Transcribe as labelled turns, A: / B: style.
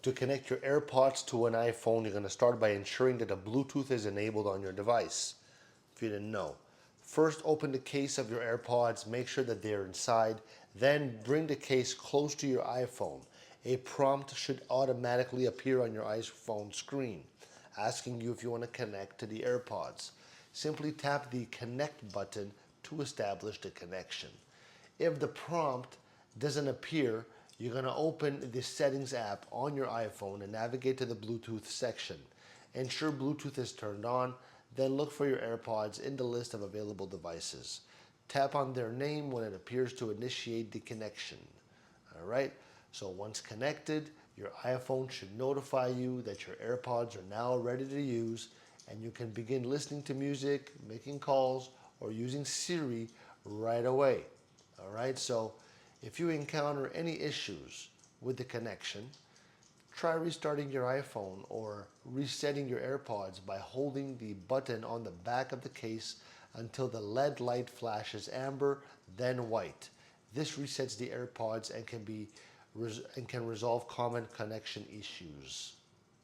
A: To connect your AirPods to an iPhone, you're going to start by ensuring that the Bluetooth is enabled on your device, if you didn't know. First, open the case of your AirPods, make sure that they're inside, then bring the case close to your iPhone. A prompt should automatically appear on your iPhone screen, asking you if you want to connect to the AirPods. Simply tap the connect button to establish the connection. If the prompt doesn't appear, you're going to open the settings app on your iPhone and navigate to the Bluetooth section. Ensure Bluetooth is turned on, then look for your AirPods in the list of available devices. Tap on their name when it appears to initiate the connection. All right, so once connected, your iPhone should notify you that your AirPods are now ready to use, and you can begin listening to music, making calls, or using Siri right away. All right, so if you encounter any issues with the connection, try restarting your iPhone or resetting your AirPods by holding the button on the back of the case until the LED light flashes amber, then white. This resets the AirPods and can resolve common connection issues.